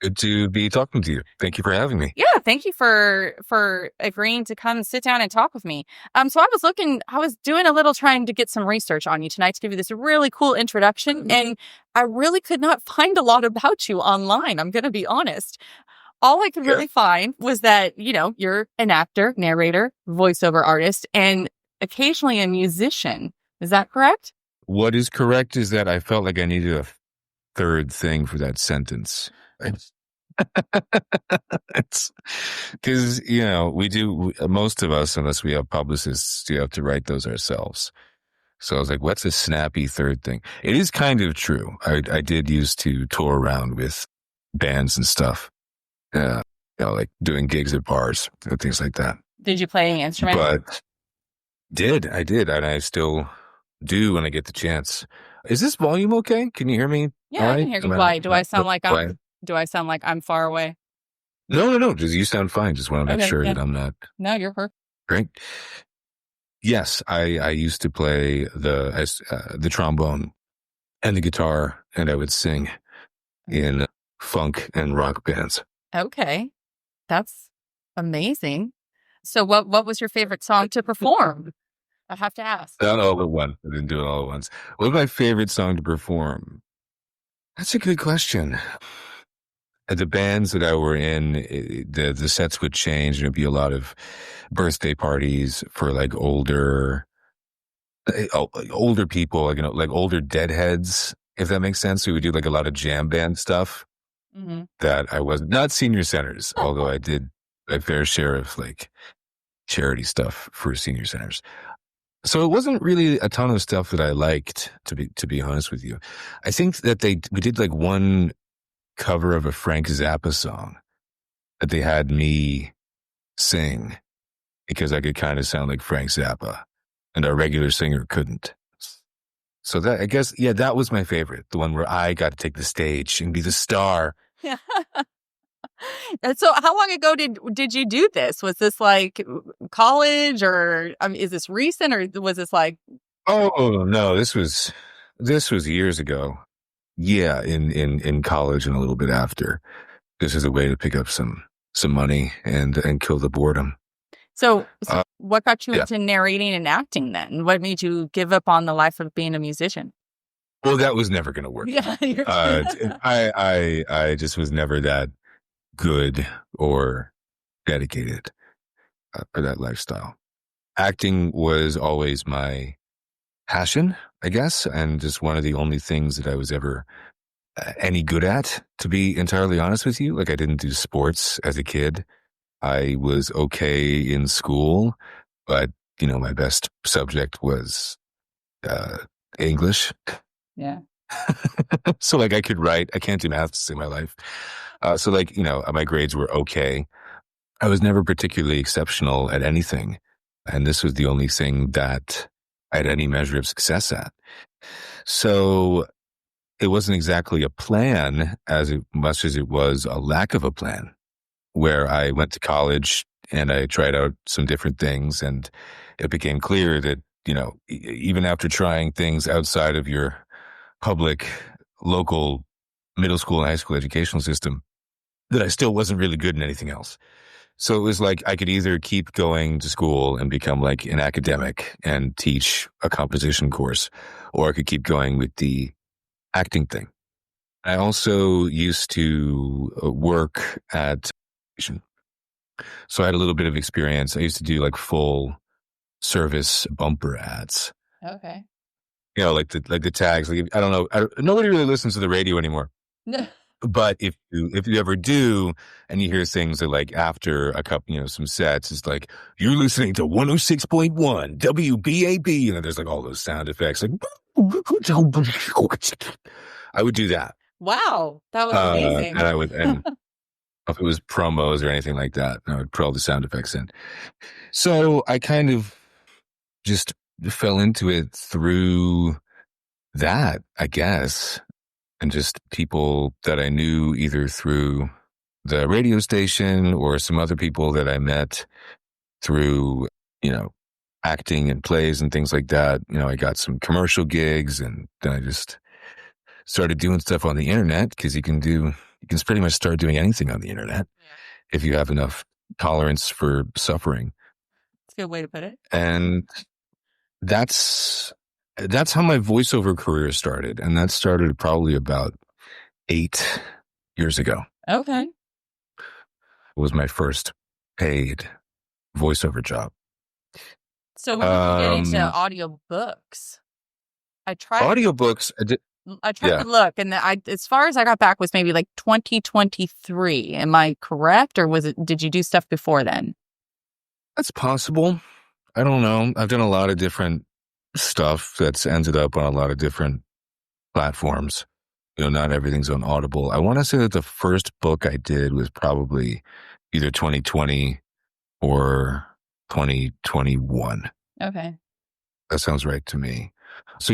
Good to be talking to you. Thank you for having me. Yeah, thank you for agreeing to come sit down and talk with me. So I was doing a little trying to get some research on you tonight to give you this really cool introduction, and I really could not find a lot about you online. I'm going to be honest. All I could Sure. really find was that, you're an actor, narrator, voiceover artist, and occasionally a musician. Is that correct? What is correct is that I felt like I needed a third thing for that sentence. It's because, most of us, unless we have publicists, you have to write those ourselves. So I was like, what's a snappy third thing? It is kind of true. I did used to tour around with bands and stuff, like doing gigs at bars and things like that. Did you play any instrument? But I did, and I still do when I get the chance. Is this volume okay? Can you hear me? Yeah, All I right? can hear you. Why? Why? Do I sound like I'm far away? No. Just you sound fine. Just want to make Okay, sure yeah. that I'm not. No, you're perfect. Great. Yes, I used to play the trombone and the guitar, and I would sing in funk and rock bands. Okay. That's amazing. So what was your favorite song to perform? I have to ask. Not all at once. I didn't do it all at once. What's my favorite song to perform? That's a good question. The bands that I were in, the sets would change. There'd be a lot of birthday parties for like older people, like older deadheads, if that makes sense. We would do like a lot of jam band stuff Mm-hmm. that I was not senior centers, although I did a fair share of like charity stuff for senior centers. So it wasn't really a ton of stuff that I liked, to be honest with you. I think that we did like one cover of a Frank Zappa song that they had me sing because I could kind of sound like Frank Zappa and our regular singer couldn't. So that, I guess, yeah, that was my favorite. The one where I got to take the stage and be the star. Yeah. And so how long ago did you do this? Was this like college or is this recent or was this like? Oh no, this was years ago. Yeah, in college and a little bit after. This is a way to pick up some money and kill the boredom. So what got you yeah. into narrating and acting then? What made you give up on the life of being a musician? Well, that was never going to work. Yeah, I just was never that good or dedicated for that lifestyle. Acting was always my passion, I guess, and just one of the only things that I was ever any good at, to be entirely honest with you. Like I didn't do sports as a kid. I was okay in school, but my best subject was English. Yeah. So like I could write. I can't do math to save my life. So like, my grades were okay. I was never particularly exceptional at anything. And this was the only thing that I had any measure of success at. So it wasn't exactly a plan as much as it was a lack of a plan, where I went to college and I tried out some different things. And it became clear that, even after trying things outside of your public, local middle school and high school educational system, that I still wasn't really good in anything else. So it was like I could either keep going to school and become like an academic and teach a composition course, or I could keep going with the acting thing. I also used to work at, so I had a little bit of experience. I used to do like full service bumper ads. Okay. Like the tags. Like I don't know. Nobody really listens to the radio anymore. No. But if you ever do, and you hear things that like after a couple, some sets, it's like you're listening to 106.1 WBAB, and there's like all those sound effects. Like I would do that. Wow, that was amazing. And I would, and if it was promos or anything like that, I would put all the sound effects in. So I kind of just fell into it through that, I guess. And just people that I knew either through the radio station or some other people that I met through, acting and plays and things like that. I got some commercial gigs, and then I just started doing stuff on the internet because you can can pretty much start doing anything on the internet if you have enough tolerance for suffering. That's a good way to put it. And that's how my voiceover career started. And that started probably about 8 years ago. Okay. It was my first paid voiceover job. So when did you get into audiobooks? I tried Audiobooks, to look, and as far as I got back was maybe like 2023. Am I correct, or did you do stuff before then? That's possible. I don't know. I've done a lot of different stuff that's ended up on a lot of different platforms. Not everything's on Audible. I want to say that the first book I did was probably either 2020 or 2021. Okay. That sounds right to me. So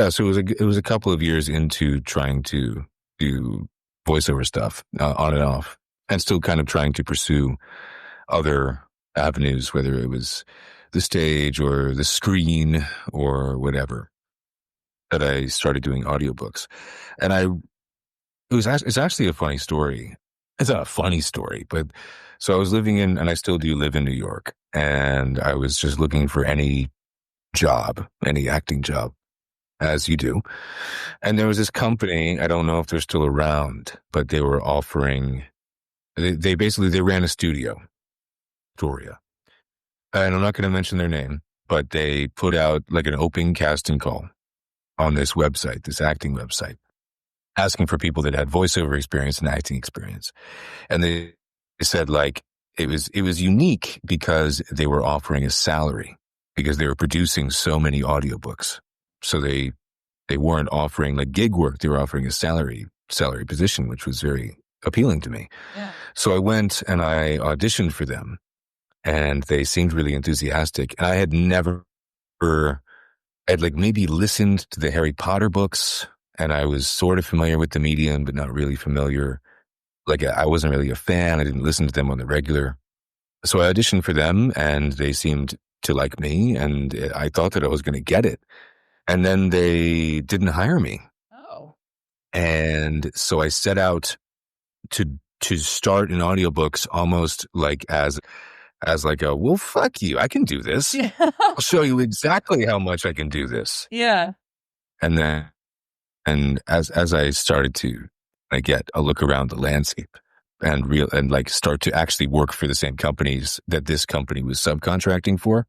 so it was a couple of years into trying to do voiceover stuff on and off, and still kind of trying to pursue other avenues, whether it was the stage or the screen or whatever, that I started doing audiobooks. And it's actually a funny story. It's not a funny story, but so I was and I still do live in New York, and I was just looking for any acting job, as you do. And there was this company, I don't know if they're still around, but they were offering, they ran a studio, Victoria. And I'm not going to mention their name, but they put out like an open casting call on this website, this acting website, asking for people that had voiceover experience and acting experience. And they said like, it was unique because they were offering a salary, because they were producing so many audiobooks. So they weren't offering like gig work. They were offering a salary position, which was very appealing to me. Yeah. So I went and I auditioned for them, and they seemed really enthusiastic. And I had I'd like maybe listened to the Harry Potter books, and I was sort of familiar with the medium, but not really familiar. Like I wasn't really a fan. I didn't listen to them on the regular. So I auditioned for them, and they seemed to like me, and I thought that I was going to get it. And then they didn't hire me. Oh. And so I set out to start in audiobooks almost like as like well, fuck you, I can do this. Yeah. I'll show you exactly how much I can do this. Yeah. And then, as I started to get a look around the landscape and like start to actually work for the same companies that this company was subcontracting for,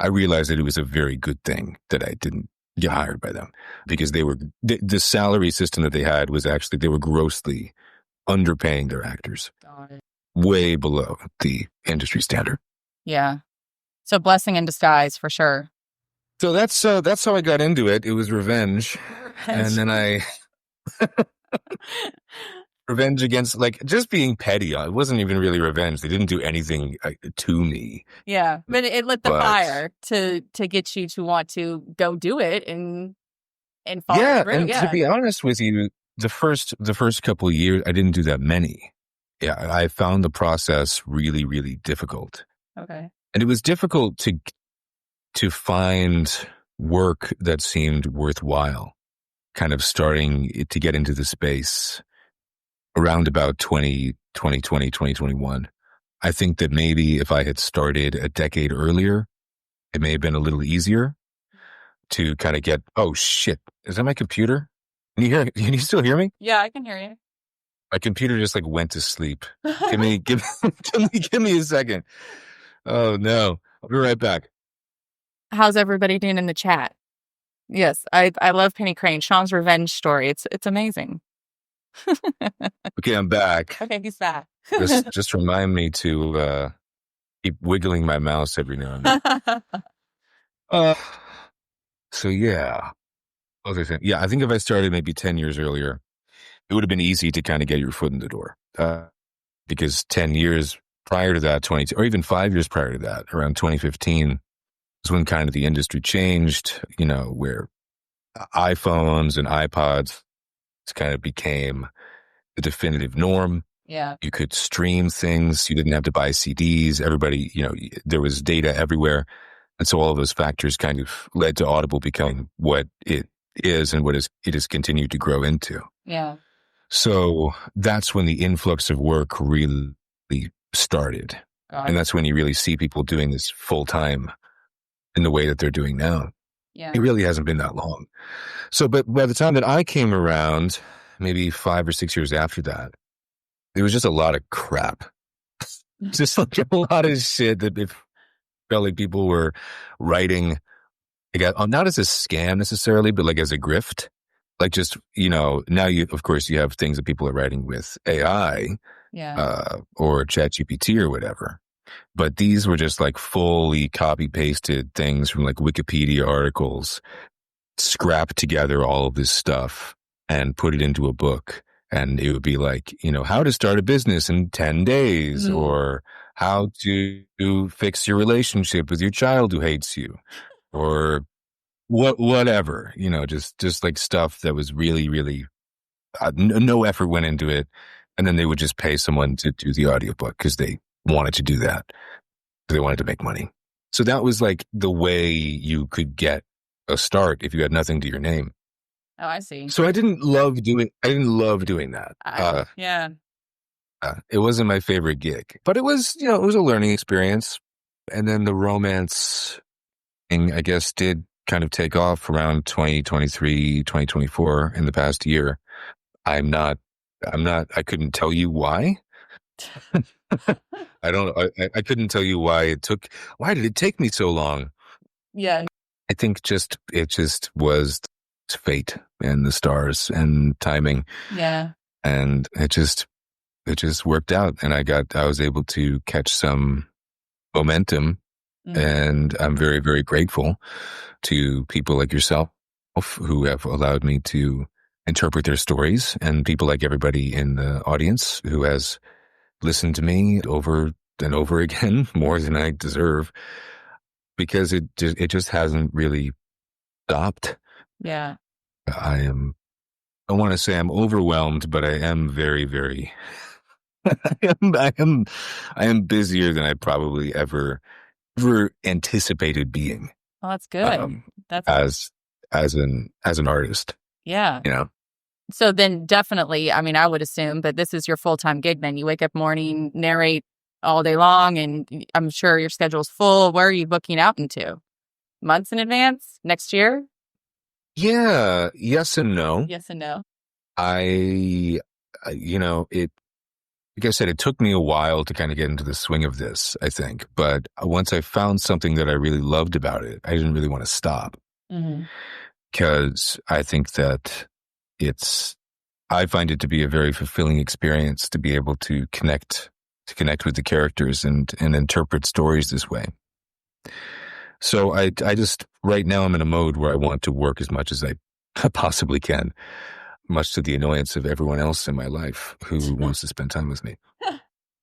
I realized that it was a very good thing that I didn't get hired by them, because the salary system that they had was actually, they were grossly underpaying their actors, way below the industry standard. Yeah. So blessing in disguise for sure. So that's how I got into it. It was revenge. And then revenge against, like, just being petty. It wasn't even really revenge. They didn't do anything to me. Yeah, but it lit the fire to get you to want to go do it and follow through. And to be honest with you, the first couple of years, I didn't do that many. Yeah, I found the process really, really difficult. Okay. And it was difficult to find work that seemed worthwhile, kind of starting to get into the space around about 2021. I think that maybe if I had started a decade earlier, it may have been a little easier to kind of get, oh shit, is that my computer? Can you still hear me? Yeah, I can hear you. My computer just like went to sleep. Give me a second. Oh no, I'll be right back. How's everybody doing in the chat? Yes, I love Penny Crane. Sean's revenge story. It's amazing. Okay, I'm back. Okay, he's back. just remind me to keep wiggling my mouse every now and then. So yeah. Other thing. Yeah, I think if I started maybe 10 years earlier, it would have been easy to kind of get your foot in the door. Because 10 years prior to that, 22, or even 5 years prior to that, around 2015, was when kind of the industry changed, where iPhones and iPods kind of became the definitive norm. Yeah. You could stream things. You didn't have to buy CDs. Everybody, there was data everywhere. And so all of those factors kind of led to Audible becoming what it is and what it has continued to grow into. Yeah. So that's when the influx of work really started. And that's when you really see people doing this full time in the way that they're doing now. Yeah. It really hasn't been that long. So, but by the time that I came around, maybe 5 or 6 years after that, there was just a lot of crap. Just like a lot of shit that it felt like people were writing, like, not as a scam necessarily, but like as a grift. Like just, now of course, you have things that people are writing with AI, or ChatGPT or whatever. But these were just like fully copy pasted things from like Wikipedia articles, scrapped together all of this stuff and put it into a book. And it would be like, how to start a business in 10 days, or how to fix your relationship with your child who hates you, or whatever, just like stuff that was really, really, no effort went into it. And then they would just pay someone to do the audiobook because they wanted to do that. They wanted to make money. So that was like the way you could get a start if you had nothing to your name. Oh, I see. So I didn't love doing that. Yeah. It wasn't my favorite gig, but it was, it was a learning experience. And then the romance thing, I guess, did kind of take off around 2023, 2024 in the past year. I couldn't tell you why. I couldn't tell you why did it take me so long? Yeah. I think it just was fate and the stars and timing. Yeah. And it just worked out, and I was able to catch some momentum. And I'm very, very grateful to people like yourself who have allowed me to interpret their stories, and people like everybody in the audience who has listened to me over and over again, more than I deserve, because it just hasn't really stopped. Yeah. I want to say I'm overwhelmed, but I am very, very, I am busier than I probably ever anticipated being. Well, that's good. As an artist. Yeah. So then definitely, I mean, I would assume, but this is your full-time gig then. You wake up morning, narrate all day long, and I'm sure your schedule's full. Where are you booking out into? Months in advance? Next year? Yeah. Yes and no. Yes and no. Like I said, it took me a while to kind of get into the swing of this, I think. But once I found something that I really loved about it, I didn't really want to stop. Because I think that I find it to be a very fulfilling experience to be able to connect with the characters and interpret stories this way. So I just, right now I'm in a mode where I want to work as much as I possibly can, much to the annoyance of everyone else in my life who wants to spend time with me.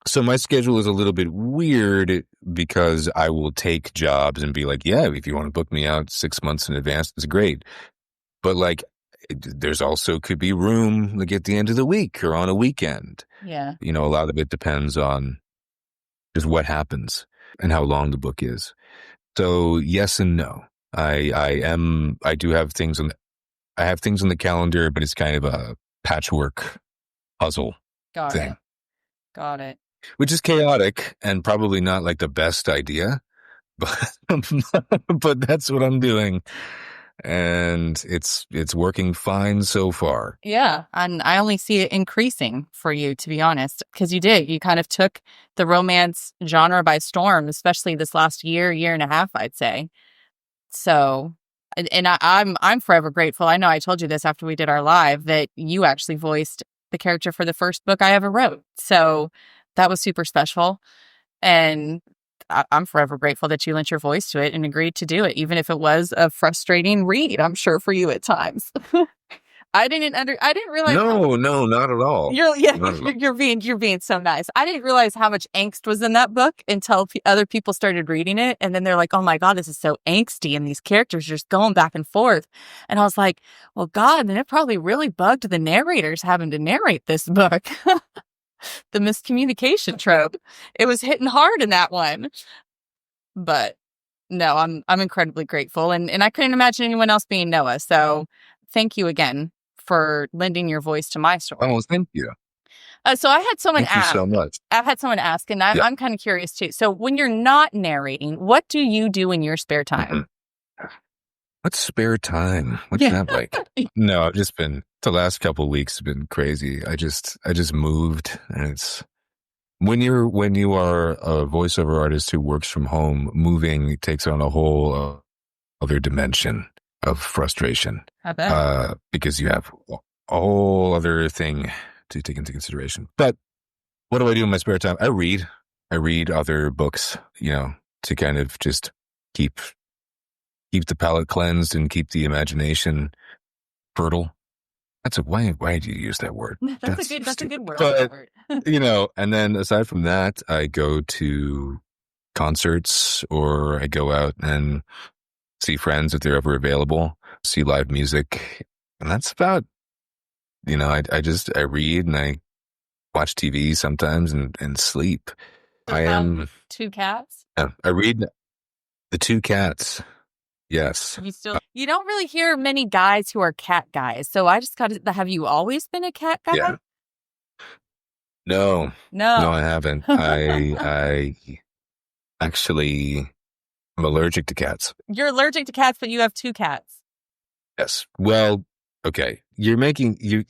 So my schedule is a little bit weird because I will take jobs and be like, yeah, if you want to book me out 6 months in advance, that's great. But like, there's also could be room like at the end of the week or on a weekend. Yeah. A lot of it depends on just what happens and how long the book is. So yes and no. I do have things on the calendar, but it's kind of a patchwork puzzle thing. Got it. Which is chaotic and probably not like the best idea, but but that's what I'm doing. And it's working fine so far. Yeah. And I only see it increasing for you, to be honest, because you kind of took the romance genre by storm, especially this last year and a half, I'd say. So, and I'm forever grateful. I know I told you this after we did our live, that you actually voiced the character for the first book I ever wrote. So that was super special. And I'm forever grateful that you lent your voice to it and agreed to do it, even if it was a frustrating read, I'm sure, for you at times. I didn't realize. No, not at all. You're being so nice. I didn't realize how much angst was in that book until other people started reading it, and then they're like, "Oh my God, this is so angsty," and these characters are just going back and forth. And I was like, "Well, God, then it probably really bugged the narrators having to narrate this book." The miscommunication trope. It was hitting hard in that one. But no, I'm incredibly grateful, and I couldn't imagine anyone else being Noah. So thank you again for lending your voice to my story. Oh, thank you. So I had someone Thank you so much. I've had someone ask, and Yeah. I'm kind of curious too. So when you're not narrating, what do you do in your spare time? What's spare time? What's that like? No, I've just been, the last couple of weeks have been crazy. I just moved, and it's, when you are a voiceover artist who works from home, moving takes on a whole other dimension of frustration. I bet. Because you have a whole other thing to take into consideration. But what do I do in my spare time? I read other books, to kind of just keep the palate cleansed and keep the imagination fertile. Why do you use that word? That's a good word. But, and then aside from that, I go to concerts, or I go out and see friends if they're ever available, see live music. And that's about, I read and I watch TV sometimes and sleep. I am 2 cats. I read the 2 cats. Yes. You don't really hear many guys who are cat guys. So I just got to, have you always been a cat guy? Yeah. No, I haven't. I actually am allergic to cats. You're allergic to cats, but you have 2 cats. Yes. Well, okay.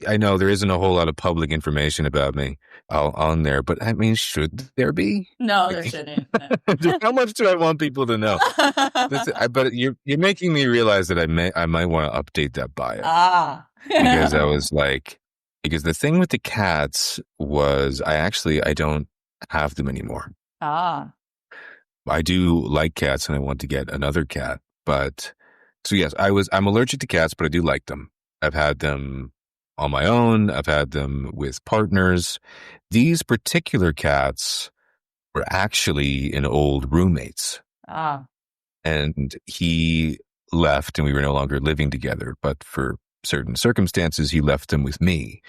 I know there isn't a whole lot of public information about me on there, but I mean, should there be? No, there shouldn't. No. How much do I want people to know? But you're making me realize that I might want to update that bio. Because I was like, because the thing with the cats was I don't have them anymore. I do like cats and I want to get another cat. But so yes, I'm allergic to cats, but I do like them. I've had them on my own. I've had them with partners. These particular cats were actually an old roommates. And he left and we were no longer living together, but for certain circumstances, he left them with me.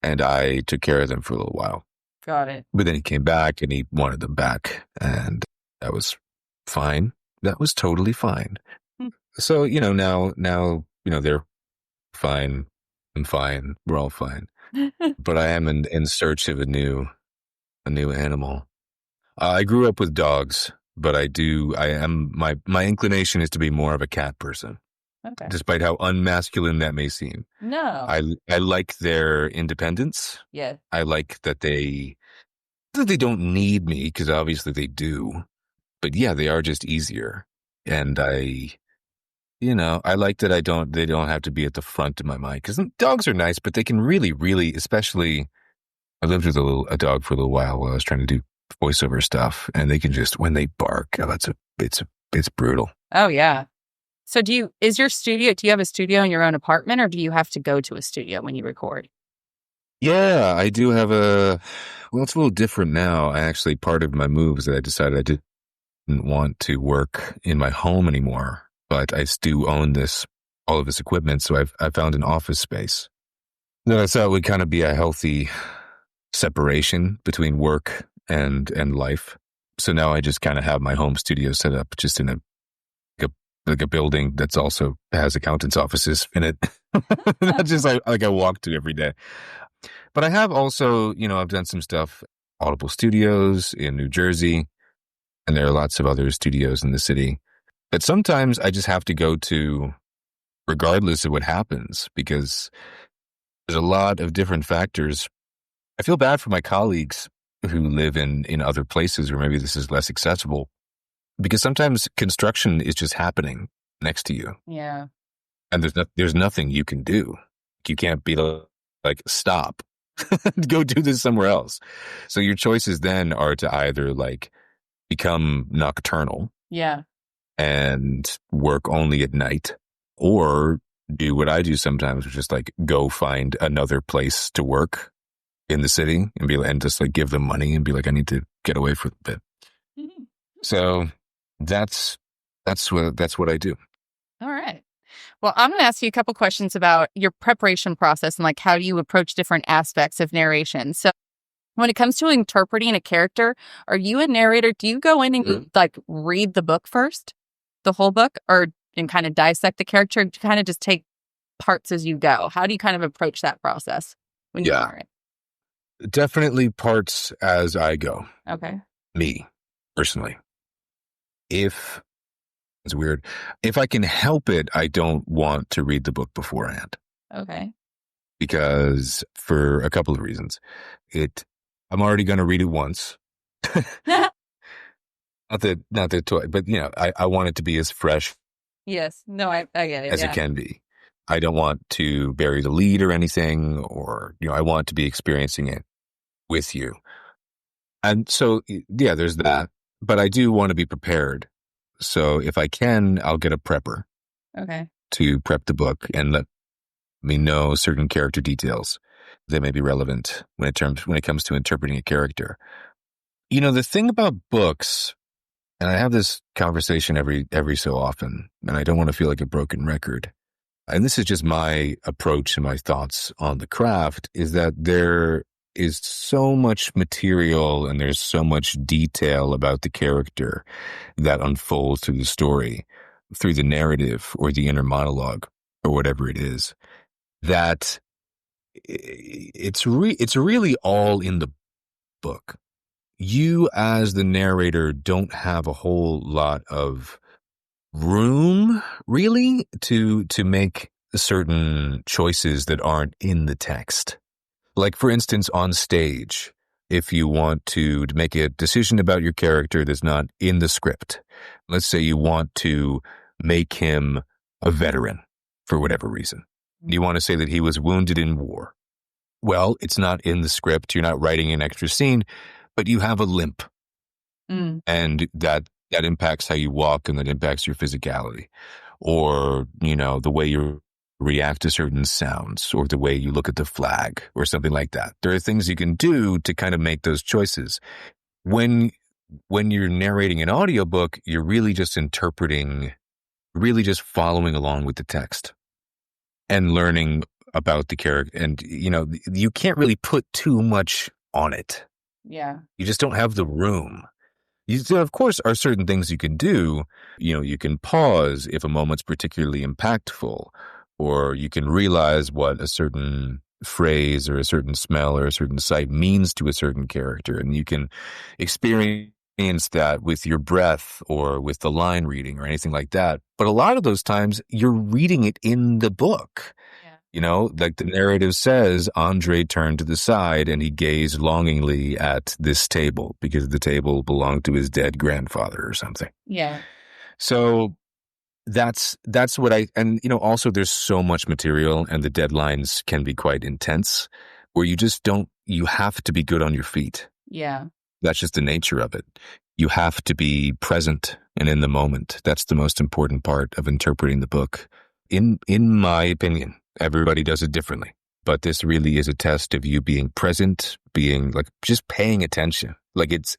And I took care of them for a little while. Got it. But then he came back and he wanted them back. And that was fine. That was totally fine. So, now, they're fine. I'm fine. We're all fine. But I am in search of a new animal. I grew up with dogs, but my inclination is to be more of a cat person. Okay. Despite how unmasculine that may seem. No. I like their independence. Yeah. I like that they don't need me, because obviously they do. But yeah, they are just easier. And I like that they don't have to be at the front of my mind, because dogs are nice, but they can really, really, especially, I lived with a dog for a little while I was trying to do voiceover stuff, and they can just, when they bark, it's brutal. Oh yeah. So do you have a studio in your own apartment, or do you have to go to a studio when you record? Yeah, I do have it's a little different now. Part of my move is that I decided I didn't want to work in my home anymore, but I do own all of this equipment. So I found an office space that I thought would kind of be a healthy separation between work and life. So now I just kind of have my home studio set up just in a building that's also has accountants' offices in it. That's just like I walk to every day. But I have also, I've done some stuff, Audible Studios in New Jersey, and there are lots of other studios in the city that sometimes I just have to go to regardless of what happens, because there's a lot of different factors. I feel bad for my colleagues who live in other places where maybe this is less accessible, because sometimes construction is just happening next to you. Yeah. And there's nothing you can do. You can't be like, stop, go do this somewhere else. So your choices then are to either become nocturnal. Yeah. And work only at night, or do what I do sometimes, which is go find another place to work in the city and just give them money and be like, I need to get away for a bit. Mm-hmm. So that's what I do. All right. Well, I'm going to ask you a couple questions about your preparation process and how do you approach different aspects of narration. So when it comes to interpreting a character, are you a narrator? Do you go in and read the book first, the whole book, and kind of dissect the character, to kind of just take parts as you go? How do you kind of approach that process when you Yeah, narrate? definitely parts as I go. Okay. Me, personally. If it's weird, if I can help it, I don't want to read the book beforehand Okay. because for a couple of reasons. I'm already going to read it once. Not that toy, but I want it to be as fresh Yes. No, I get it. as it Yeah. can be. I don't want to bury the lead or anything, or, I want to be experiencing it with you. And so, yeah, there's that, but I do want to be prepared. So if I can, I'll get a prepper Okay. to prep the book and let me know certain character details that may be relevant when it comes to interpreting a character. The thing about books, and I have this conversation every so often, and I don't want to feel like a broken record. And this is just my approach and my thoughts on the craft, is that there is so much material and there's so much detail about the character that unfolds through the story, through the narrative or the inner monologue or whatever it is, that it's really all in the book. You as the narrator don't have a whole lot of room really to make certain choices that aren't in the text. Like, for instance, on stage, if you want to make a decision about your character that's not in the script, let's say you want to make him a veteran for whatever reason. You want to say that he was wounded in war. Well, it's not in the script. You're not writing an extra scene, but you have a limp, Mm. and that impacts how you walk, and that impacts your physicality, or the way you react to certain sounds, or the way you look at the flag, or something like that. There are things you can do to kind of make those choices. When you're narrating an audiobook, you're really just interpreting, really just following along with the text and learning about the character. And you can't really put too much on it. Yeah. You just don't have the room. There, of course, are certain things you can do. You can pause if a moment's particularly impactful, or you can realize what a certain phrase or a certain smell or a certain sight means to a certain character, and you can experience that with your breath or with the line reading or anything like that. But a lot of those times, you're reading it in the book. Like the narrative says, Andre turned to the side and he gazed longingly at this table because the table belonged to his dead grandfather or something. Yeah. So that's what and also there's so much material and the deadlines can be quite intense where you have to be good on your feet. Yeah. That's just the nature of it. You have to be present and in the moment. That's the most important part of interpreting the book. In my opinion. Everybody does it differently, but this really is a test of you being present, being like just paying attention. Like it's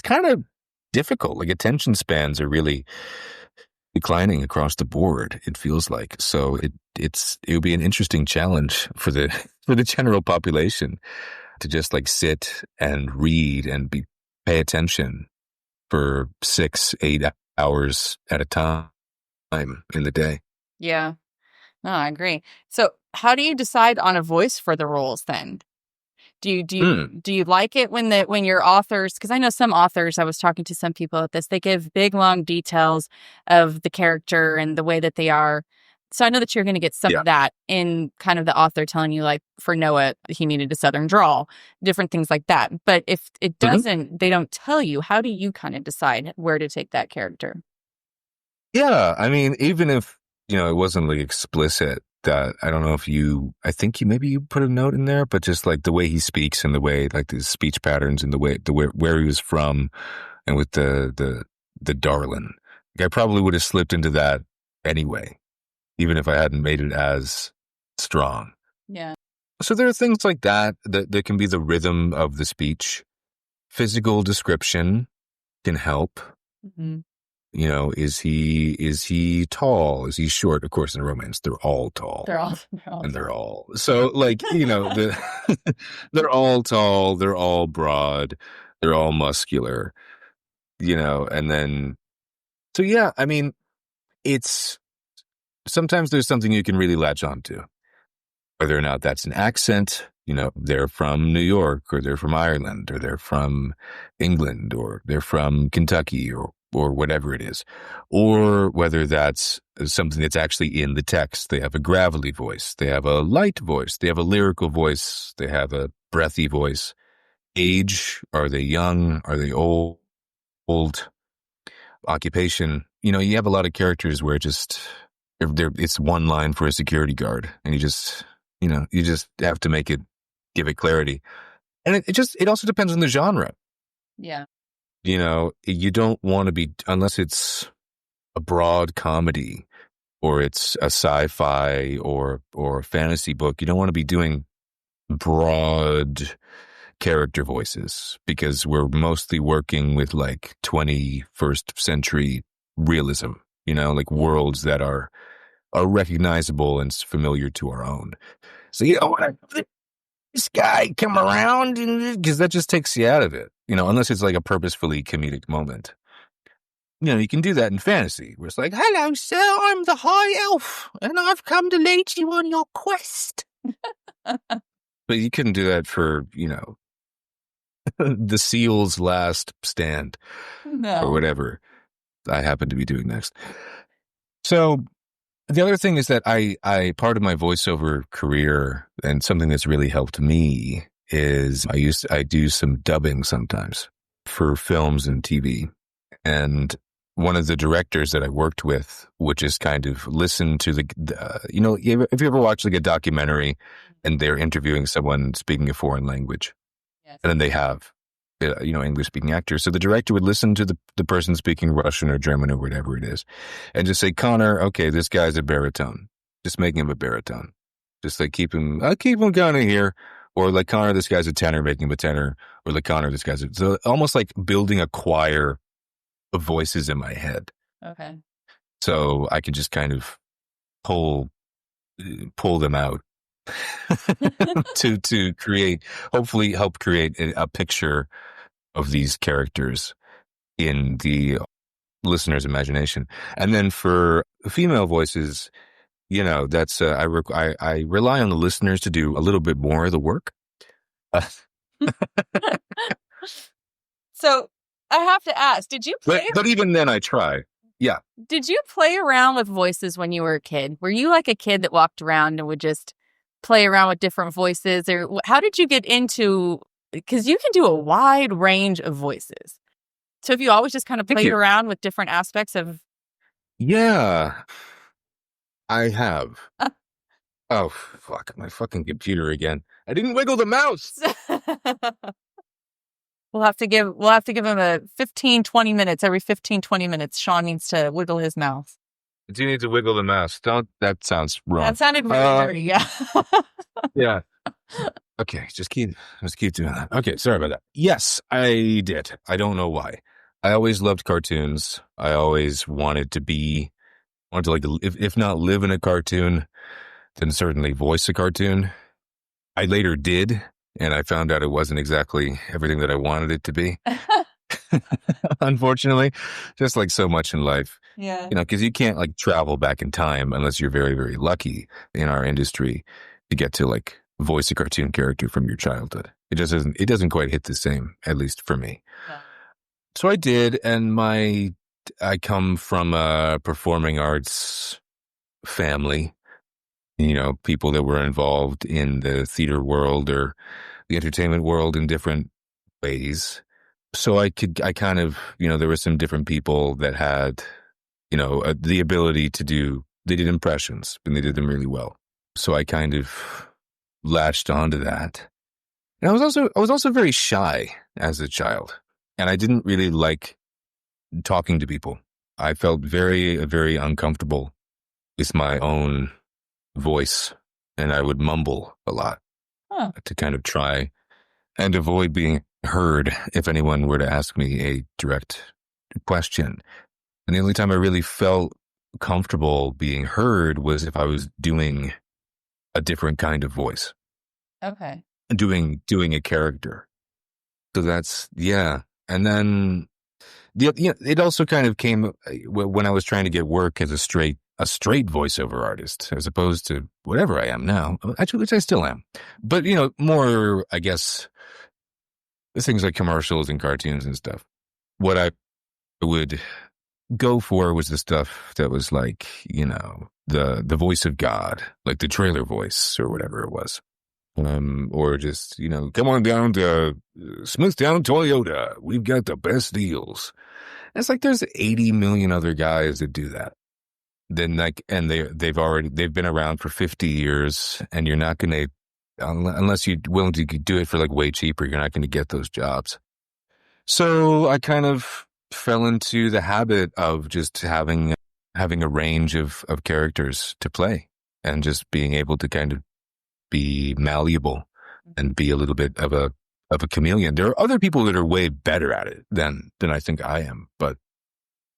kind of difficult. Like attention spans are really declining across the board. It feels like so. It would be an interesting challenge for the general population to just like sit and read and pay attention for 6-8 hours at a time in the day. Yeah. No, I agree. So, how do you decide on a voice for the roles then? Do you like it when your authors, because I know some authors, I was talking to some people at this, they give big long details of the character and the way that they are. So I know that you're going to get some of that in kind of the author telling you, like for Noah, he needed a Southern drawl, different things like that. But if it doesn't, they don't tell you, how do you kind of decide where to take that character? Yeah, I mean, even if it wasn't like explicit, that I don't know if I think maybe you put a note in there, but just like the way he speaks and the way like the speech patterns and the way where he was from, and with the darlin', like, I probably would have slipped into that anyway, even if I hadn't made it as strong. Yeah. So there are things like that can be the rhythm of the speech. Physical description can help. Mm-hmm. Is he tall? Is he short? Of course, in a romance, they're all tall. They're all so like, they're all tall, they're all broad, they're all muscular, and then, so yeah, I mean, it's sometimes there's something you can really latch onto, whether or not that's an accent. They're from New York, or they're from Ireland, or they're from England, or they're from Kentucky, or whatever it is, or whether that's something that's actually in the text. They have a gravelly voice, they have a light voice, they have a lyrical voice, they have a breathy voice. Age, are they young? Are they old? Occupation. You have a lot of characters where it's one line for a security guard, and you just have to give it clarity. And it also depends on the genre. Yeah. You don't want to be, unless it's a broad comedy or it's a sci-fi or a fantasy book, you don't want to be doing broad character voices, because we're mostly working with like 21st century realism, like worlds that are recognizable and familiar to our own. So this guy come around, because that just takes you out of it, unless it's like a purposefully comedic moment. You can do that in fantasy, where it's like, "Hello, sir, I'm the High Elf, and I've come to lead you on your quest." But you couldn't do that for, the Seal's Last Stand, or whatever I happen to be doing next. So the other thing is that I part of my voiceover career, and something that's really helped me, is I do some dubbing sometimes for films and TV. And one of the directors that I worked with would just kind of listen to if you ever watch like a documentary and they're interviewing someone speaking a foreign language, yes, and then they have English speaking actors. So the director would listen to the person speaking Russian or German or whatever it is, and just say, "Connor, okay, this guy's a baritone. Just make him a baritone. Just like keep him kind of here." Or like, "Connor, this guy's a tenor, making him a tenor." Or like, "Connor, this guy's so almost like building a choir of voices in my head. Okay. So I could just kind of pull them out to create, hopefully help create a picture of these characters in the listener's imagination. And then for female voices, that's I rely on the listeners to do a little bit more of the work. So I have to ask, did you play? But even then, I try. Yeah. Did you play around with voices when you were a kid? Were you like a kid that walked around and would just play around with different voices? Or how did you get into, because you can do a wide range of voices. So have you always just kind of played around with different aspects of? Yeah, I have. Oh, fuck, my fucking computer again. I didn't wiggle the mouse. We'll have to give him a 20 minutes. Every 20 minutes, Sean needs to wiggle his mouth. Do you need to wiggle the mouse? That sounds wrong. That sounded really dirty, yeah. Yeah. Okay, just keep doing that. Okay, sorry about that. Yes, I did. I don't know why. I always loved cartoons. I always wanted to like, if not live in a cartoon, then certainly voice a cartoon. I later did, and I found out it wasn't exactly everything that I wanted it to be. Unfortunately, just like so much in life. Yeah. Because you can't like travel back in time unless you're very, very lucky in our industry to get to like voice a cartoon character from your childhood. It doesn't quite hit the same, at least for me. Yeah. So I did, and I come from a performing arts family. People that were involved in the theater world or the entertainment world in different ways. So I kind of, there were some different people that had, the ability they did impressions, and they did them really well. So I kind of latched onto that. And I was also very shy as a child, and I didn't really like talking to people. I felt very, very uncomfortable with my own voice, and I would mumble a lot to kind of try and avoid being heard if anyone were to ask me a direct question. And the only time I really felt comfortable being heard was if I was doing a different kind of voice. Okay. Doing a character. So that's, yeah. And then it also kind of came when I was trying to get work as a straight a straight voiceover artist as opposed to whatever I am now, actually, which I still am. But, more, I guess, things like commercials and cartoons and stuff. What I would go for was the stuff that was like, the voice of God, like the trailer voice or whatever it was. Or just, come on down to Smithtown Toyota. We've got the best deals. And it's like there's 80 million other guys that do that. Then and they've been around for 50 years, and you're not going to, unless you're willing to do it for like way cheaper, you're not going to get those jobs. So I kind of fell into the habit of just having a range of characters to play and just being able to kind of be malleable and be a little bit of a chameleon. There are other people that are way better at it than I think I am. But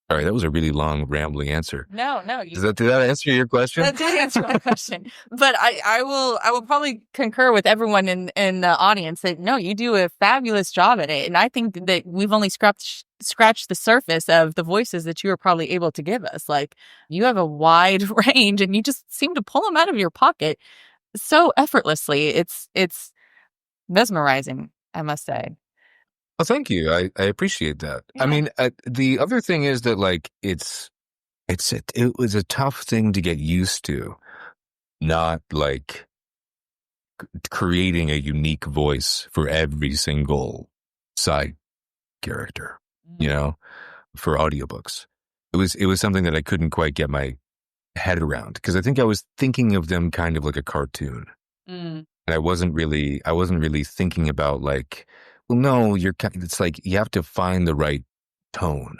all right, that was a really long, rambling answer. No. Did that answer your question? That did answer my question. But I will probably concur with everyone in the audience that no, you do a fabulous job at it. And I think that we've only scratched the surface of the voices that you are probably able to give us. Like, you have a wide range, and you just seem to pull them out of your pocket so effortlessly. It's mesmerizing, I must say. Well, thank you. I appreciate that. Yeah. I mean, the other thing is that like it was a tough thing to get used to, not like creating a unique voice for every single side character, for audiobooks. It was something that I couldn't quite get my head around, because I think I was thinking of them kind of like a cartoon. And I wasn't really thinking about like, well, no, it's like you have to find the right tone.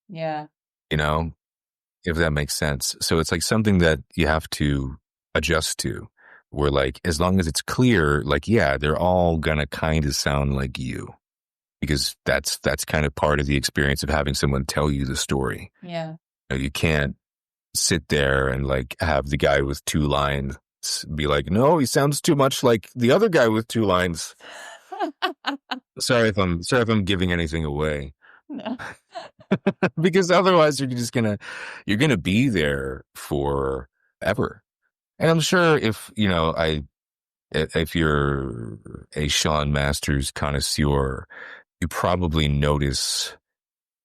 Yeah. If that makes sense. So it's like something that you have to adjust to, where like, as long as it's clear, like, yeah, they're all gonna kind of sound like you, because that's kind of part of the experience of having someone tell you the story. Yeah. You can't sit there and like have the guy with 2 lines be like, no, he sounds too much like the other guy with 2 lines. Sorry if I'm giving anything away. No. Because otherwise you're gonna be there forever. And I'm sure if you're a Sean Masters connoisseur, you probably notice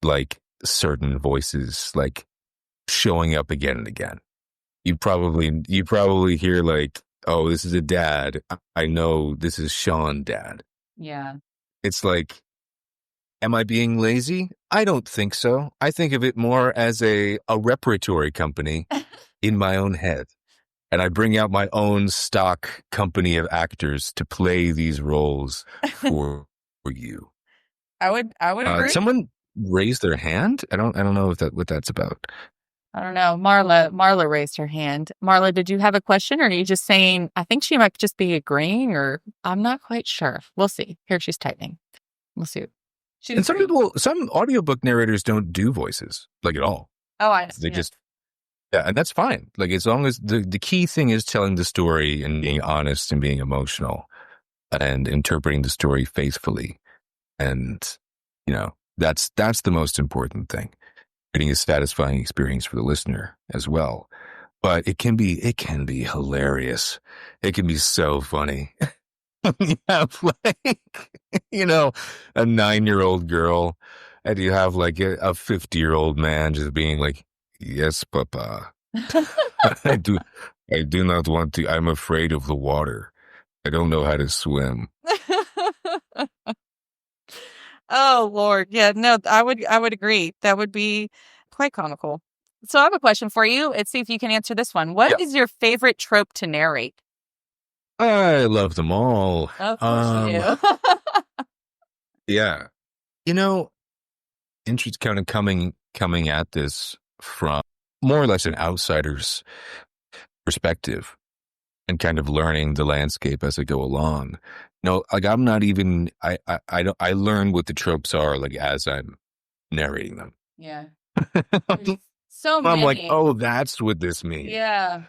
like certain voices like showing up again and again. You probably hear like, oh, this is a dad. I know this is Sean dad. Yeah. It's like, am I being lazy? I don't think so. I think of it more as a repertory company in my own head. And I bring out my own stock company of actors to play these roles for you. I would agree. Someone raised their hand? I don't know what that's about. I don't know. Marla raised her hand. Marla, did you have a question, or are you just saying, I think she might just be agreeing, or I'm not quite sure. We'll see. Here, she's typing. We'll see. And some audiobook narrators don't do voices, like, at all. Oh, I know. They just, yeah, and that's fine. Like, as long as the key thing is telling the story and being honest and being emotional and interpreting the story faithfully. And, that's the most important thing. Creating a satisfying experience for the listener as well. But it can be hilarious. It can be so funny. You have like, a 9-year-old girl, and you have like a 50-year-old man just being like, yes, Papa. I do not want to. I'm afraid of the water. I don't know how to swim. Oh, Lord. Yeah, no, I would agree. That would be quite comical. So I have a question for you. Let's see if you can answer this one. What is your favorite trope to narrate? I love them all. Of course you do. Yeah. Interest kind of coming at this from more or less an outsider's perspective and kind of learning the landscape as I go along. Like, I'm not even, I learn what the tropes are, like, as I'm narrating them. Yeah. So many. I'm like, oh, that's what this means. Yeah.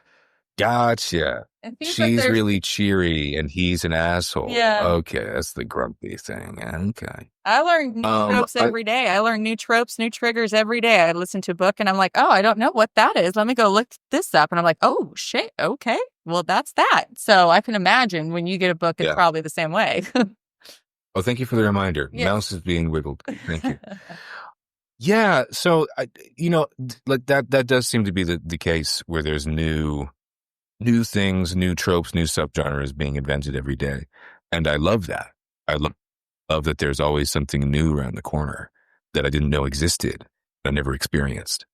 Gotcha. It seems like She's there's really cheery and he's an asshole. yeah. Okay, that's the grumpy thing. Okay. I learn new tropes I every day. I learn new tropes, new triggers every day. I listen to a book and I'm like, oh, I don't know what that is. Let me go look this up. And I'm like, oh, shit. Okay. Well, that's that. So I can imagine when you get a book, it's yeah. probably the same way. Oh, thank you for the reminder. Yeah. Mouse is being wiggled. Thank you. Yeah. So, like that does seem to be the case where there's new things, new tropes, new subgenres being invented every day. And I love that. I love that there's always something new around the corner that I didn't know existed, I never experienced.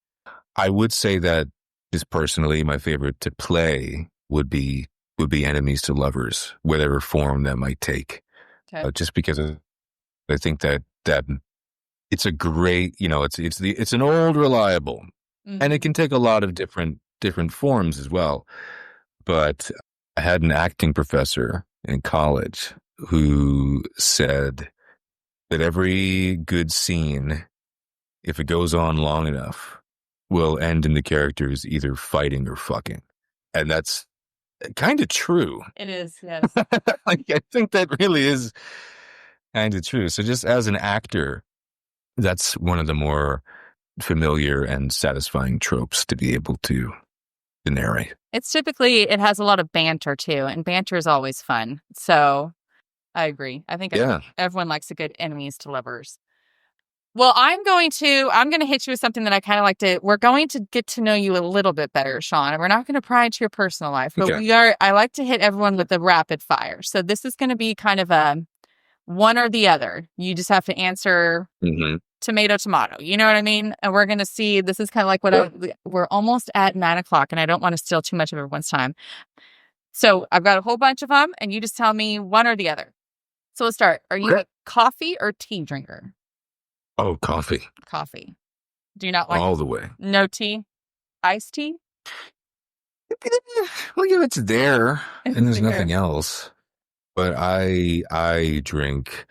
I would say that just personally, my favorite to play would be enemies to lovers, whatever form that might take. Okay. Just because I think that it's a great, it's an old reliable, and it can take a lot of different forms as well. But I had an acting professor in college who said that every good scene, if it goes on long enough, will end in the characters either fighting or fucking. And that's kind of true. It is, yes. Like, I think that really is kind of true. So just as an actor, that's one of the more familiar and satisfying tropes to be able to narrate. It's typically, it has a lot of banter too, and banter is always fun. So I agree. I think everyone likes a good enemies to lovers. Well, I'm going to hit you with something that I kind of like we're going to get to know you a little bit better, Sean, and we're not going to pry into your personal life, but I like to hit everyone with the rapid fire. So this is going to be kind of a one or the other. You just have to answer tomato, tomato. You know what I mean? And we're going to see, this is kind of like we're almost at 9:00 and I don't want to steal too much of everyone's time. So I've got a whole bunch of them and you just tell me one or the other. So let's start. Are you a coffee or tea drinker? Oh, coffee. Coffee. Do you not like all the way? No tea? Iced tea? Well, yeah, it's there and there's nothing else. But I drink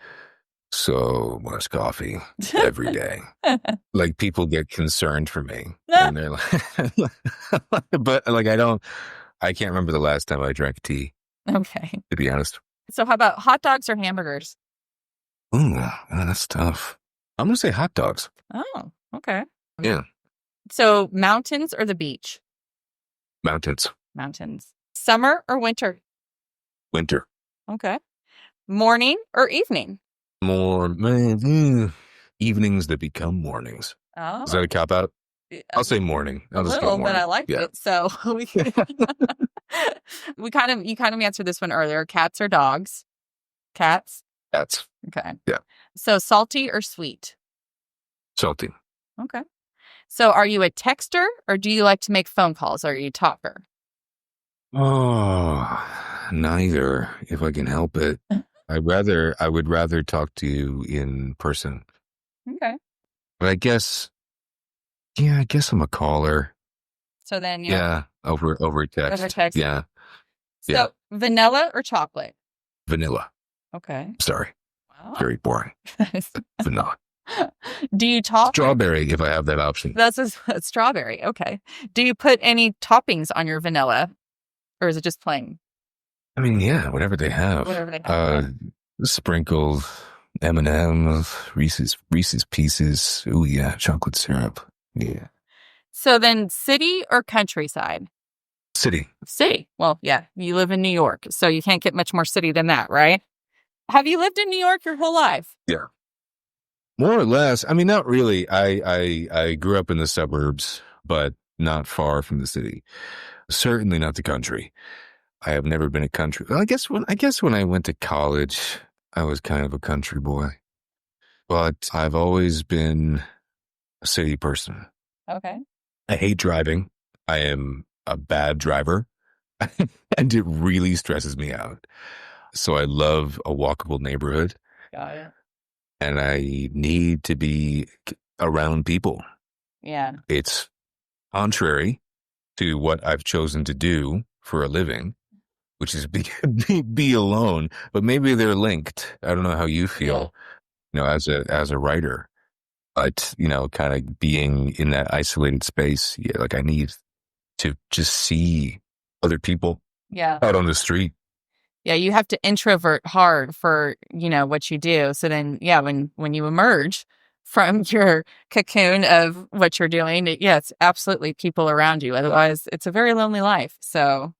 so much coffee every day. Like, people get concerned for me. And they're like, but like, I can't remember the last time I drank tea. Okay. To be honest. So how about hot dogs or hamburgers? Ooh, that's tough. I'm going to say hot dogs. Oh, okay. Yeah. So mountains or the beach? Mountains. Mountains. Summer or winter? Winter. Okay. Morning or evening? Evenings that become mornings. Oh. Is that a cop out? I'll say morning. I'll just go morning. But I liked it. So you kind of answered this one earlier. Cats or dogs? Cats? Cats. Okay. Yeah. So salty or sweet? Salty. Okay. So are you a texter or do you like to make phone calls? Or are you a talker? Oh, neither, if I can help it. I would rather talk to you in person. Okay. But I guess I'm a caller. So then over text. Over text. Yeah. So vanilla or chocolate? Vanilla. Okay. Sorry. Wow. Very boring. Vanilla. Do you talk? Strawberry, if I have that option. That's a strawberry. Okay. Do you put any toppings on your vanilla, or is it just plain? I mean, yeah, whatever they have. Whatever they have. Sprinkled M&M's, Reese's Pieces. Ooh, yeah, chocolate syrup. Yeah. So then, city or countryside? City. City. Well, yeah, you live in New York, so you can't get much more city than that, right? Have you lived in New York your whole life? Yeah. More or less. I mean, not really. I grew up in the suburbs, but not far from the city. Certainly not the country. I have never been a country. I guess when I went to college, I was kind of a country boy. But I've always been a city person. Okay. I hate driving. I am a bad driver, and it really stresses me out. So I love a walkable neighborhood. Got it. And I need to be around people. Yeah. It's contrary to what I've chosen to do for a living, which is be alone. But maybe they're linked. I don't know how you feel, as a writer. But, kind of being in that isolated space, like I need to just see other people Yeah. out on the street. Yeah, you have to introvert hard for, what you do. So then, yeah, when you emerge from your cocoon of what you're doing, yeah, it's absolutely people around you. Otherwise, it's a very lonely life. So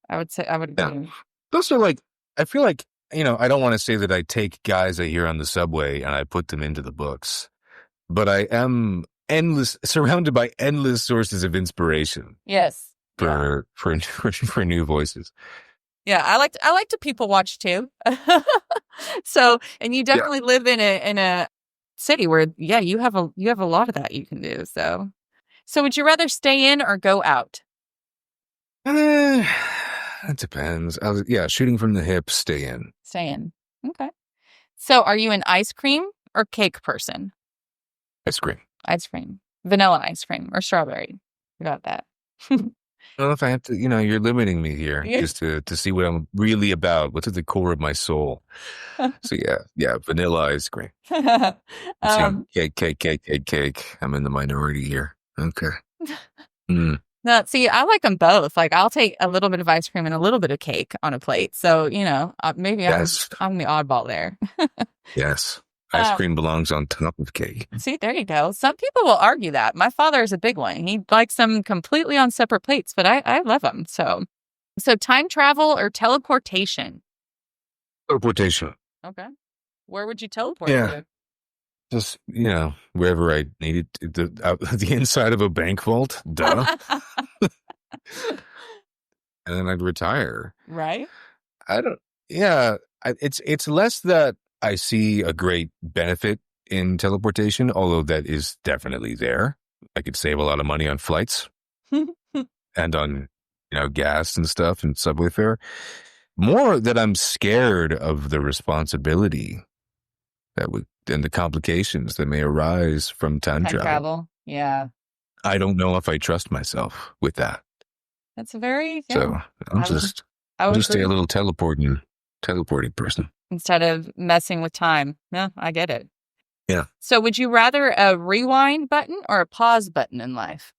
I would say I would Yeah. agree. Those are I feel like, I don't want to say that I take guys I hear on the subway and I put them into the books, but I am surrounded by endless sources of inspiration Yes. for for new voices. Yeah, I like to people watch too. So, and you Yeah. definitely live in a city where, yeah, you have a lot of that you can do. So would you rather stay in or go out? It depends. Shooting from the hip, stay in. Stay in. Okay. So, are you an ice cream or cake person? Ice cream. Ice cream, vanilla ice cream, or strawberry? You got that. I don't know if I have to, you're limiting me here Yeah. just to see what I'm really about. What's at the core of my soul. So yeah, vanilla ice cream. I'm saying um, cake. I'm in the minority here. Okay. Mm, no, see, I like them both. Like, I'll take a little bit of ice cream and a little bit of cake on a plate. So, maybe yes. I'm the oddball there. Yes. Ice cream belongs on top of cake. See, there you go. Some people will argue that. My father is a big one. He likes them completely on separate plates, but I love them. So time travel or teleportation? Teleportation. Okay. Where would you teleport Yeah. Just, wherever I needed the inside of a bank vault. Duh. And then I'd retire. Right. I don't, yeah. It's less that I see a great benefit in teleportation, although that is definitely there. I could save a lot of money on flights and on, gas and stuff and subway fare. More that I'm scared of the responsibility and the complications that may arise from time travel. Yeah. I don't know if I trust myself with that. That's a very, So I'm just a little teleporting person. Instead of messing with time. No, I get it. Yeah. So would you rather a rewind button or a pause button in life?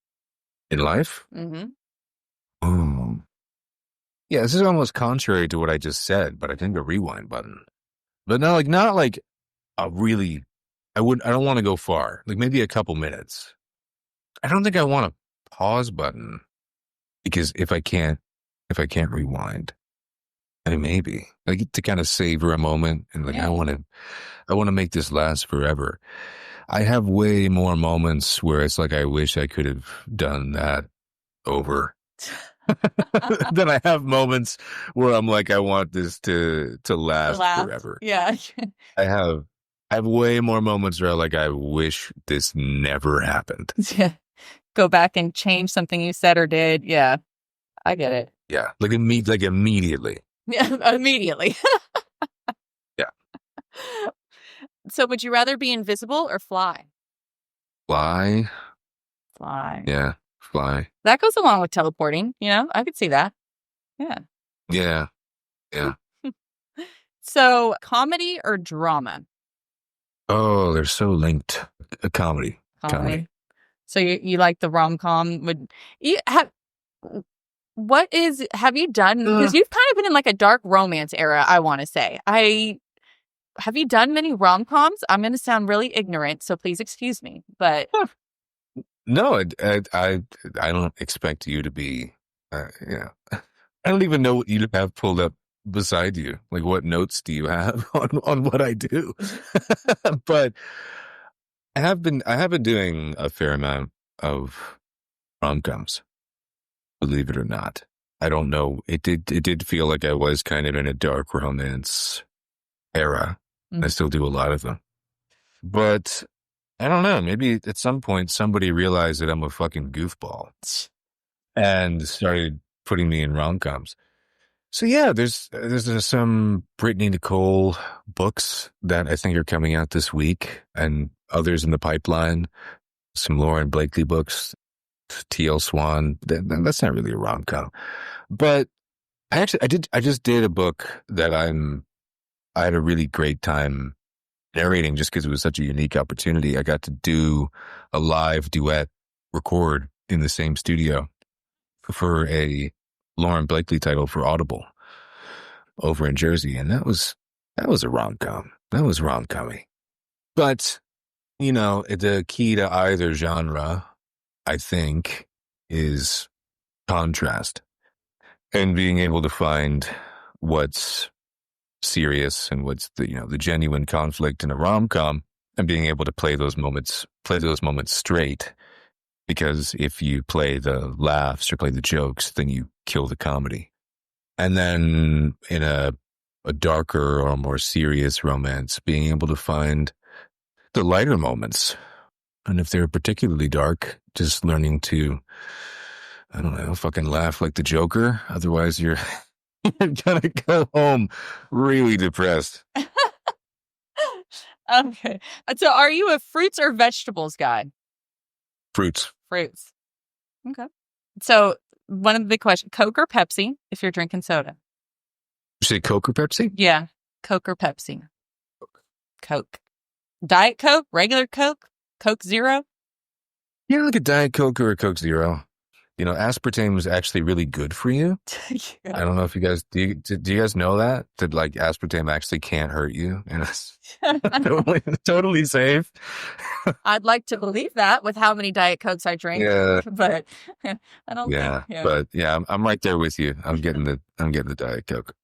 In life? Mm-hmm. Oh. Yeah, this is almost contrary to what I just said, but I think a rewind button. But not like a really, I don't want to go far. Like maybe a couple minutes. I don't think I want a pause button because if I can't rewind, I mean, maybe like to kind of savor a moment and like, I want to make this last forever. I have way more moments where it's like, I wish I could have done that over. Then I have moments where I'm like, I want this to last forever. Yeah. I have way more moments where like, I wish this never happened. Yeah. Go back and change something you said or did. Yeah. I get it. Yeah. Like immediately. Yeah. Immediately. Yeah. So would you rather be invisible or fly? Fly. Yeah. Fly. That goes along with teleporting. I could see that. Yeah. Yeah. So comedy or drama? Oh, they're so linked. A comedy. So you like the rom-com? Have you done, because you've kind of been in like a dark romance era, I want to say. Have you done many rom-coms? I'm going to sound really ignorant, so please excuse me, but no, I don't expect you to be, I don't even know what you have pulled up beside you. Like, what notes do you have on what I do? But I have been doing a fair amount of rom-coms, believe it or not. I don't know. It did feel like I was kind of in a dark romance era. I still do a lot of them. But I don't know. Maybe at some point somebody realized that I'm a fucking goofball and started putting me in rom-coms. So yeah, there's some Brittany Nicole books that I think are coming out this week, and others in the pipeline. Some Lauren Blakely books, T.L. Swan. That's not really a rom-com, but I just did a book that I had a really great time narrating just because it was such a unique opportunity. I got to do a live duet record in the same studio for a Lauren Blakely title for Audible over in Jersey, and that was a rom-com. That was rom-commy. But, the key to either genre, I think, is contrast and being able to find what's serious and what's the genuine conflict in a rom-com, and being able to play those moments straight. Because if you play the laughs or play the jokes, then you kill the comedy. And then in a darker or more serious romance, being able to find the lighter moments. And if they're particularly dark, just learning to, I don't know, fucking laugh like the Joker. Otherwise, you're gonna go home really depressed. Okay. So are you a fruits or vegetables guy? Fruits. Okay. So one of the big questions, Coke or Pepsi if you're drinking soda? You say Coke or Pepsi? Yeah. Coke or Pepsi? Coke. Diet Coke? Regular Coke? Coke Zero? Yeah, like a Diet Coke or a Coke Zero. Aspartame is actually really good for you. Yeah. I don't know if you guys, do you guys know that like aspartame actually can't hurt you and it's totally safe? I'd like to believe that with how many Diet Cokes I drink. Yeah. But I don't think. Yeah. But yeah, I'm right there with you. I'm getting the Diet Coke.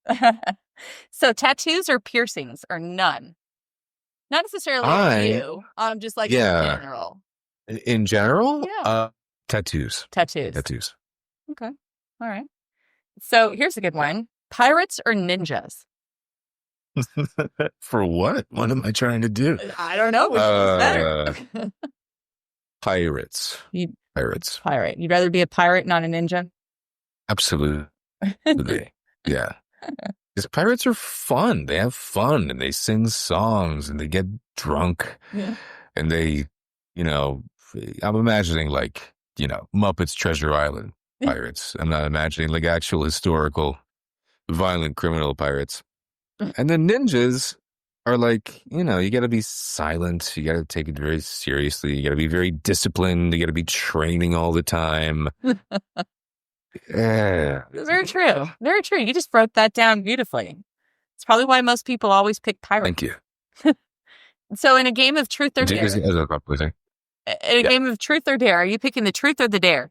So tattoos or piercings or none? Not necessarily you. Just like in general. In general? Yeah. Tattoos. Okay. All right. So here's a good one. Pirates or ninjas? For what? What am I trying to do? I don't know. Which one's better? Pirates. Pirates. Pirate. You'd rather be a pirate, not a ninja? Absolutely. Yeah. Because pirates are fun. They have fun and they sing songs and they get drunk. Yeah. And they, I'm imagining like, Muppets Treasure Island pirates. I'm not imagining like actual historical violent criminal pirates. And then ninjas are like, you got to be silent. You got to take it very seriously. You got to be very disciplined. You got to be training all the time. Yeah. Very true. Very true. You just wrote that down beautifully. It's probably why most people always pick pirates. Thank you. So in a game of truth or dare, game of truth or dare, are you picking the truth or the dare?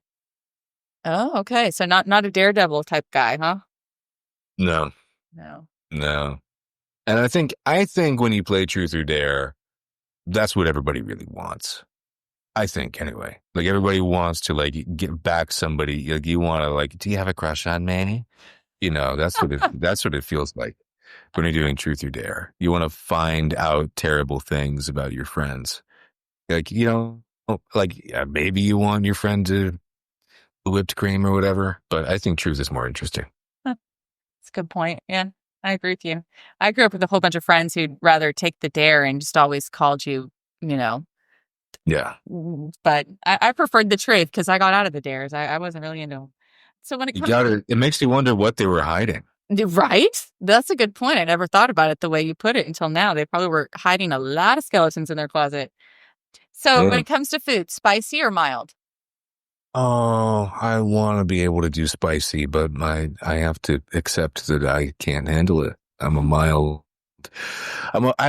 Oh, okay. So not a daredevil type guy, huh? No. And I think when you play truth or dare, that's what everybody really wants. I think anyway. Like everybody wants to like get back somebody. Like you want to like, do you have a crush on Manny? That's what it feels like when you're doing truth or dare. You want to find out terrible things about your friends. Like, maybe you want your friend to whipped cream or whatever, but I think truth is more interesting. That's a good point. Yeah, I agree with you. I grew up with a whole bunch of friends who'd rather take the dare and just always called you, Yeah. But I preferred the truth because I got out of the dares. I wasn't really into them. So when it makes you wonder what they were hiding. Right? That's a good point. I never thought about it the way you put it until now. They probably were hiding a lot of skeletons in their closet. So when it comes to food, spicy or mild? Oh, I want to be able to do spicy, but I have to accept that I can't handle it. I have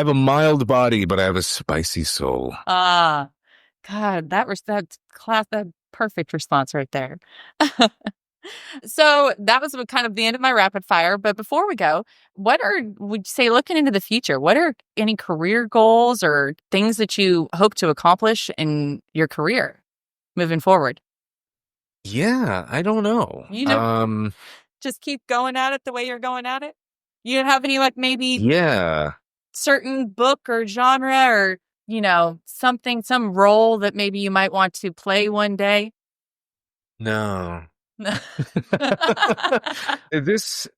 a mild body, but I have a spicy soul. God, that's that perfect response right there. So that was kind of the end of my rapid fire. But before we go, would you say, looking into the future, what are any career goals or things that you hope to accomplish in your career moving forward? Yeah, I don't know. Just keep going at it the way you're going at it. You don't have any maybe certain book or genre or some role that maybe you might want to play one day? No. This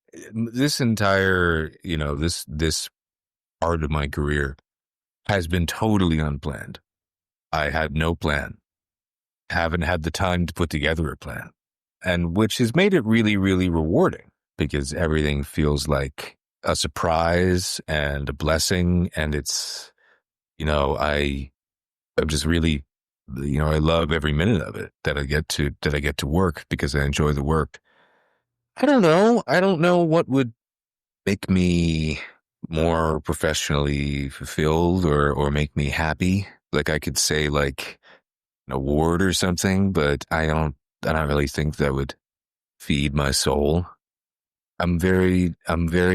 entire, this part of my career has been totally unplanned. I had no plan. Haven't had the time to put together a plan. And which has made it really, really rewarding because everything feels like a surprise and a blessing. And it's, I'm just really, I love every minute of it that I get to work because I enjoy the work. I don't know. I don't know what would make me more professionally fulfilled or make me happy. Like I could say like an award or something, but I don't really think that would feed my soul. I'm very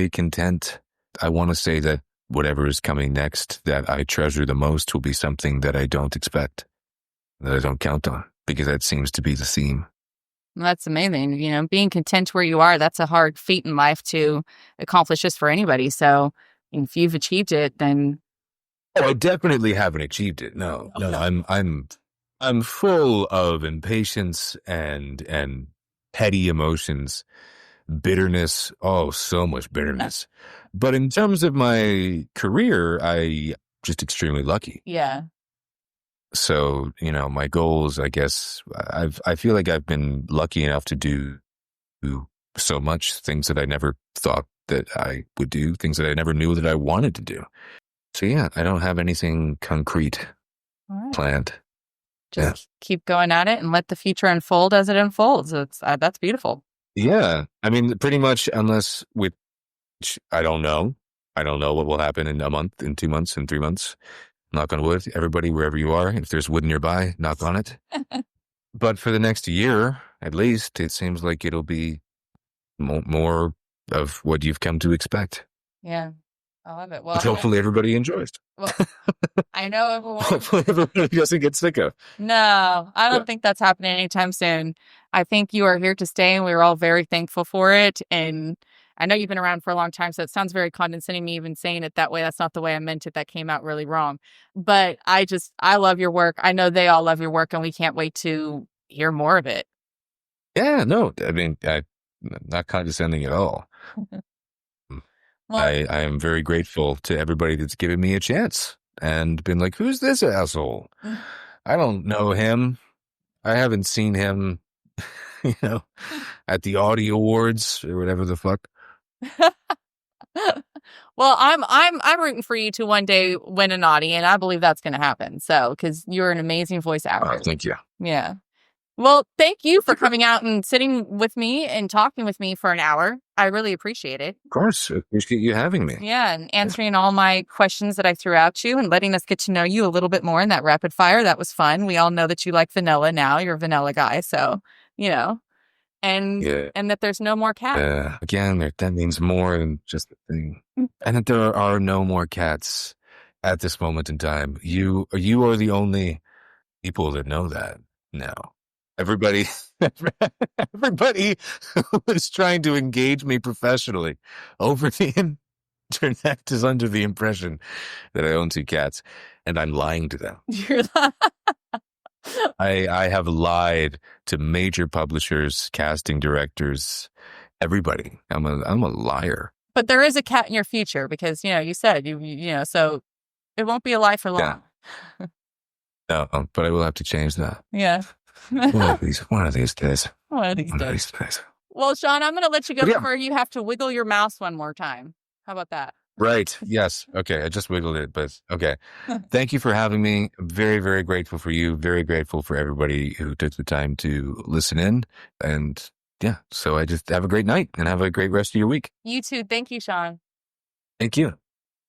content. I want to say that whatever is coming next that I treasure the most will be something that I don't expect, that I don't count on, because that seems to be the theme. That's amazing. Being content where you are, that's a hard feat in life to accomplish just for anybody. So if you've achieved it, then Oh, I definitely haven't achieved it. No, no, no. I'm full of impatience and petty emotions, bitterness. Oh, so much bitterness. But in terms of my career, I just extremely lucky. Yeah. So, my goals, I guess, I feel like I've been lucky enough to do so much things that I never thought that I would do, things that I never knew that I wanted to do. So yeah, I don't have anything concrete All right. planned. Yeah. Just keep going at it and let the future unfold as it unfolds. That's beautiful. Yeah. I mean, pretty much unless which I don't know. I don't know what will happen in a month, in 2 months, in 3 months. Knock on wood. Everybody, wherever you are, if there's wood nearby, knock on it. But for the next year, at least, it seems like it'll be more of what you've come to expect. Yeah. I love it. Well, Which hopefully everybody enjoys. well, I know everyone. Hopefully everybody doesn't get sick of. No, I don't Yeah. think that's happening anytime soon. I think you are here to stay, and we're all very thankful for it. And I know you've been around for a long time, so it sounds very condescending me even saying it that way. That's not the way I meant it. That came out really wrong. But I love your work. I know they all love your work, and we can't wait to hear more of it. Yeah, no, I mean, not condescending at all. Well, I am very grateful to everybody that's given me a chance and been like, who's this asshole? I don't know him. I haven't seen him, at the Audio Awards or whatever the fuck. well, I'm rooting for you to one day win an Audie, and I believe that's going to happen. So, because you're an amazing voice actor. Oh, thank you. Yeah. Well, thank you for coming out and sitting with me and talking with me for an hour. I really appreciate it. Of course. I appreciate you having me. Yeah, and answering all my questions that I threw out you and letting us get to know you a little bit more in that rapid fire. That was fun. We all know that you like vanilla now. You're a vanilla guy, so and Yeah. and that there's no more cats. Again, that means more than just a thing. And that there are no more cats at this moment in time. You are the only people that know that now. Everybody who is trying to engage me professionally over the internet is under the impression that I own 2 cats, and I'm lying to them. You're the- I have lied to major publishers, casting directors, everybody. I'm a liar. But there is a cat in your future because you said so it won't be a lie for long. Yeah. No, but I will have to change that. Yeah. One of these days. One of these One of days. these days. Well, Sean, I'm going to let you go But yeah. before you have to wiggle your mouse one more time. How about that? Right. Yes. Okay. I just wiggled it, but okay. Thank you for having me. Very, very grateful for you. Very grateful for everybody who took the time to listen in. And yeah, so I just have a great night and have a great rest of your week. You too. Thank you, Sean. Thank you.